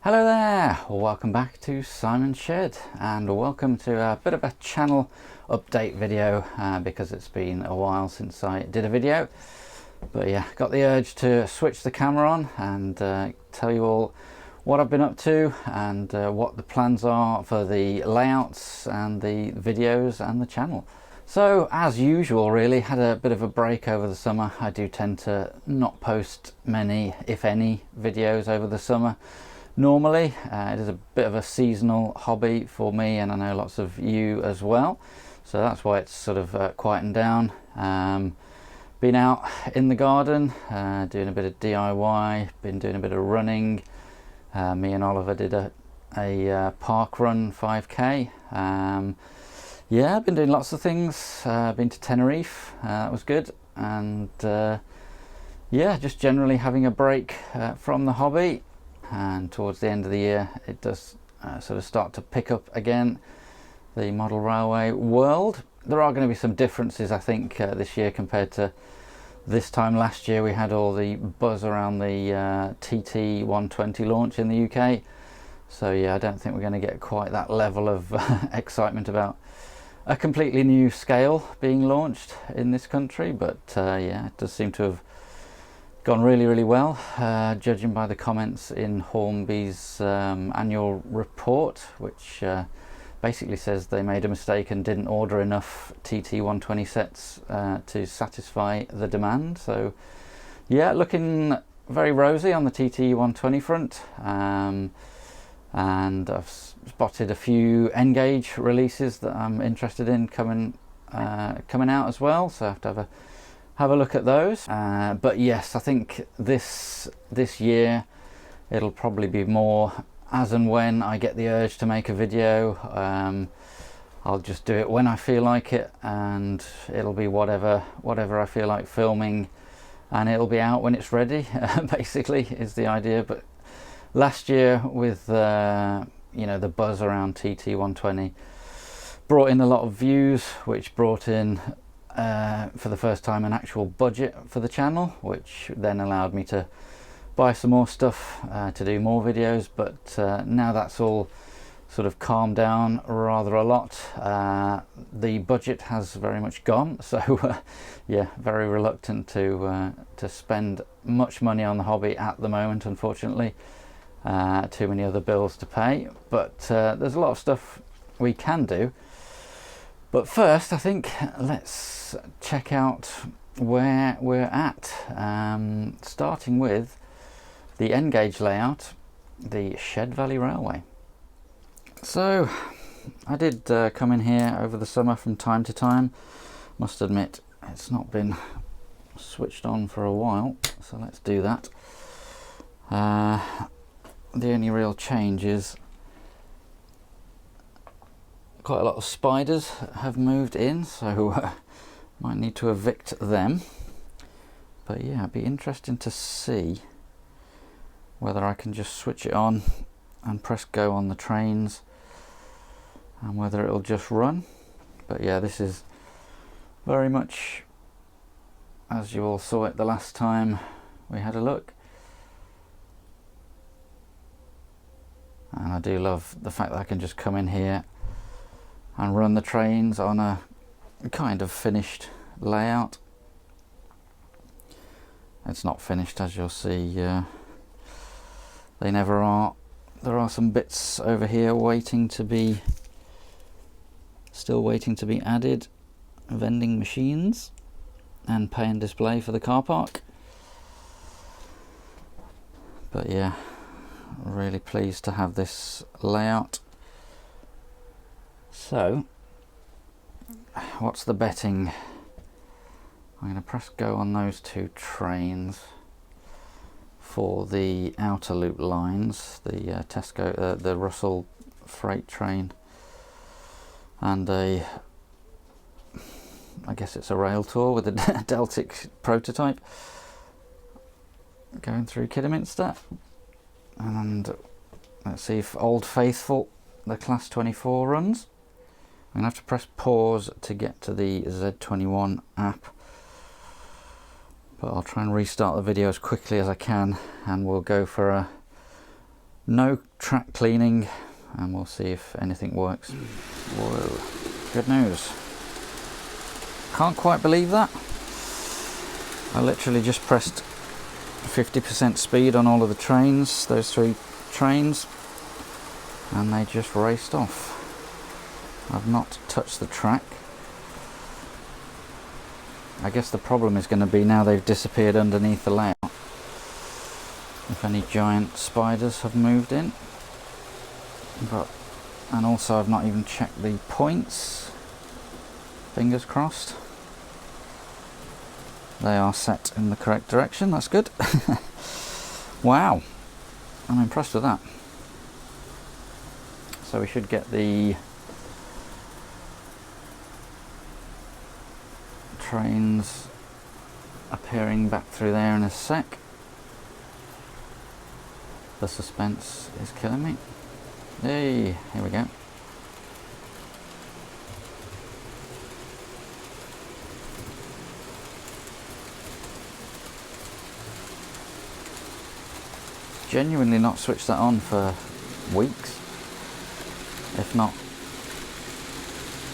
Hello there, welcome back to Simon's Shed, and welcome to a bit of a channel update video because it's been a while since I did a video. But yeah, got the urge to switch the camera on and tell you all what I've been up to and what the plans are for the layouts and the videos and the channel. So as usual, really had a bit of a break over the summer. I do tend to not post many, if any, videos over the summer. Normally, it is a bit of a seasonal hobby for me, and I know lots of you as well. So that's why it's sort of quietened down. Been out in the garden, doing a bit of DIY, been doing a bit of running. Me and Oliver did a park run 5k. Yeah, I've been doing lots of things. Been to Tenerife, that was good. And yeah, just generally having a break from the hobby. And towards the end of the year it does sort of start to pick up again, the model railway world. There are going to be some differences, I think, this year compared to this time last year. We had all the buzz around the TT 120 launch in the UK, so yeah, I don't think we're going to get quite that level of excitement about a completely new scale being launched in this country. But yeah, it does seem to have gone really well, judging by the comments in Hornby's annual report, which basically says they made a mistake and didn't order enough TT 120 sets to satisfy the demand. So yeah, looking very rosy on the TT 120 front, and I've spotted a few N-Gauge releases that I'm interested in coming out as well, so I have to have a look at those. But yes, I think this year it'll probably be more as and when I get the urge to make a video. I'll just do it when I feel like it, and it'll be whatever I feel like filming, and it'll be out when it's ready. Basically is the idea. But last year, with you know, the buzz around TT 120 brought in a lot of views, which brought in for the first time an actual budget for the channel, which then allowed me to buy some more stuff to do more videos. But now that's all sort of calmed down rather a lot. The budget has very much gone, so yeah, very reluctant to spend much money on the hobby at the moment, unfortunately. Too many other bills to pay, but there's a lot of stuff we can do. But first, I think let's check out where we're at, starting with the N-Gauge layout, the Shed Valley Railway. So I did come in here over the summer from time to time. Must admit, it's not been switched on for a while, so let's do that. The only real change is quite a lot of spiders have moved in, so might need to evict them. But yeah, it'd be interesting to see whether I can just switch it on and press go on the trains, and whether it'll just run. But yeah, this is very much as you all saw it the last time we had a look. And I do love the fact that I can just come in here and run the trains on a kind of finished layout. It's not finished, as you'll see. They never are. There are some bits over here still waiting to be added. Vending machines and pay and display for the car park. But yeah, really pleased to have this layout. So, what's the betting? I'm going to press go on those two trains for the outer loop lines, the the Russell freight train, and I guess it's a rail tour with a Deltic prototype going through Kidderminster. And let's see if Old Faithful, the Class 24 runs. I'm going to have to press pause to get to the Z21 app, but I'll try and restart the video as quickly as I can, and we'll go for No track cleaning, and we'll see if anything works. Whoa, good news. Can't quite believe that. I literally just pressed 50% speed on all of the trains, those 3 trains, and they just raced off. I've not touched the track. I guess the problem is going to be now they've disappeared underneath the layout, if any giant spiders have moved in. And also I've not even checked the points. Fingers crossed. They are set in the correct direction, that's good. Wow, I'm impressed with that. So we should get the trains appearing back through there in a sec. The suspense is killing me. Hey, here we go. Genuinely not switched that on for weeks, if not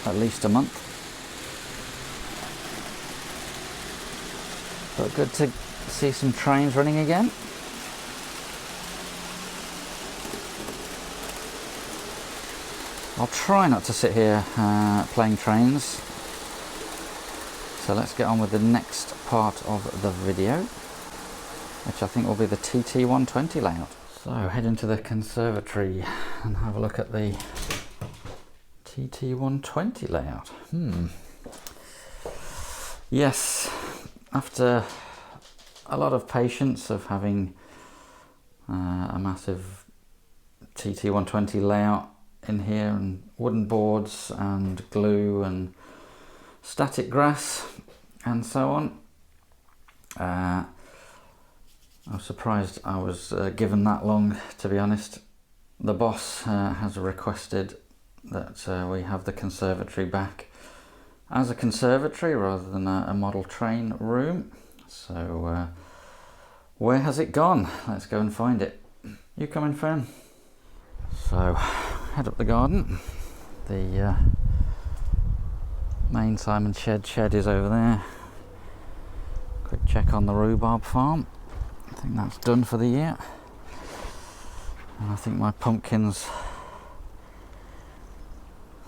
at least a month. But good to see some trains running again. I'll try not to sit here playing trains. So let's get on with the next part of the video, which I think will be the TT120 layout. So head into the conservatory and have a look at the TT120 layout. Yes, after a lot of patience of having a massive TT120 layout in here, and wooden boards and glue and static grass and so on, I was surprised I was given that long, to be honest. The boss has requested that we have the conservatory back as a conservatory rather than a model train room. So where has it gone? Let's go and find it. You coming, Fern? So head up the garden. The main Simon shed is over there. Quick check on the rhubarb farm. I think that's done for the year. And I think my pumpkins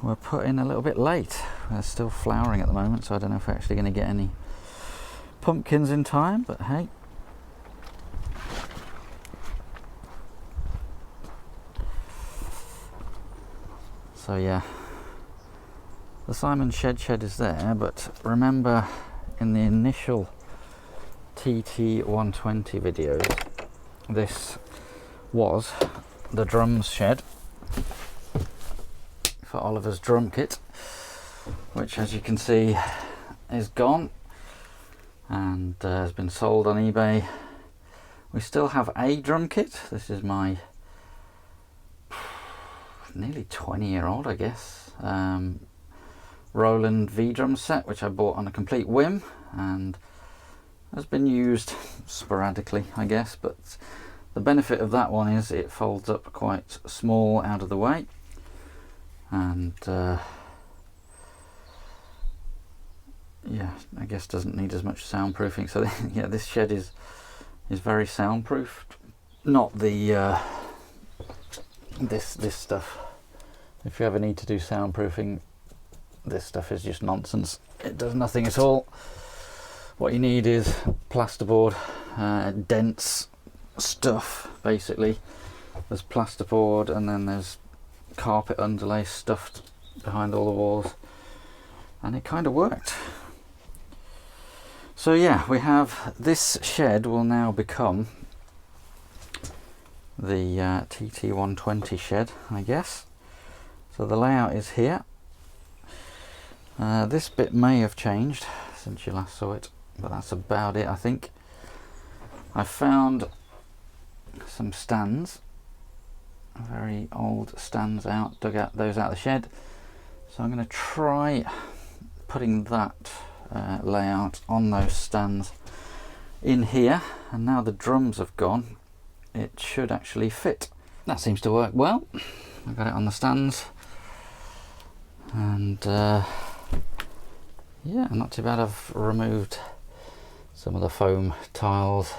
were put in a little bit late. They're still flowering at the moment, so I don't know if we're actually going to get any pumpkins in time, but hey. So yeah, the Simon shed is there, but remember in the initial TT120 videos, this was the drums shed for Oliver's drum kit, which, as you can see, is gone and has been sold on eBay. We still have a drum kit. This is my nearly 20-year-old, I guess, Roland V drum set, which I bought on a complete whim and has been used sporadically, I guess, but the benefit of that one is it folds up quite small out of the way, and yeah, I guess doesn't need as much soundproofing. So yeah, this shed is very soundproofed. Not the this stuff. If you ever need to do soundproofing, this stuff is just nonsense. It does nothing at all. What you need is plasterboard, dense stuff basically. There's plasterboard and then there's carpet underlay stuffed behind all the walls, and it kind of worked. So yeah, we have this shed will now become the TT120 shed, I guess. So the layout is here. This bit may have changed since you last saw it, but that's about it, I think. I found some stands, very old stands out, dug out those out of the shed. So I'm going to try putting that layout on those stands in here, and now the drums have gone, it should actually fit. that seems to work well. I've got it on the stands, and yeah, not too bad. I've removed some of the foam tiles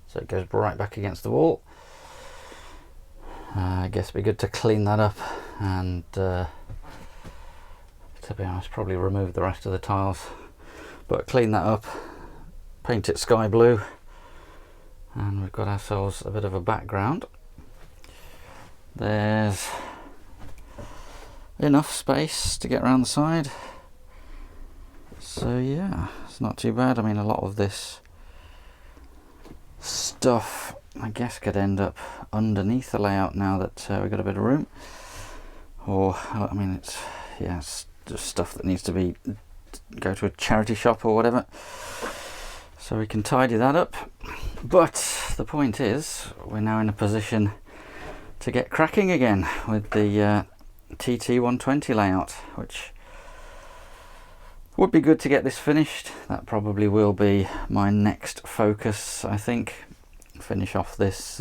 so it goes right back against the wall. I guess it'd be good to clean that up and to be honest, probably remove the rest of the tiles, but clean that up, paint it sky blue, and we've got ourselves a bit of a background. There's enough space to get around the side, so yeah, it's not too bad. I mean, a lot of this stuff I guess could end up underneath the layout now that we've got a bit of room, or I mean, it's just stuff that needs to go to a charity shop or whatever, so we can tidy that up. But the point is, we're now in a position to get cracking again with the TT120 layout, which would be good to get this finished. That probably will be my next focus, I think. Finish off this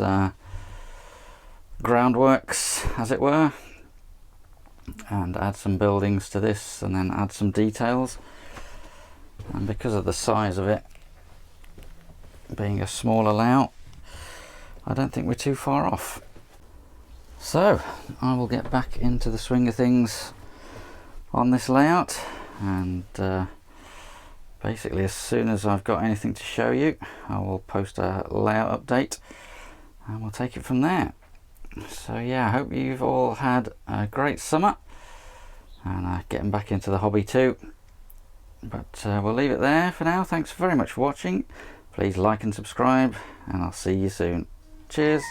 groundworks, as it were, and add some buildings to this, and then add some details. And because of the size of it being a smaller layout, I don't think we're too far off. So I will get back into the swing of things on this layout, and basically as soon as I've got anything to show you, I will post a layout update and we'll take it from there. So yeah, I hope you've all had a great summer and getting back into the hobby too. But we'll leave it there for now. Thanks very much for watching. Please like and subscribe, and I'll see you soon. Cheers.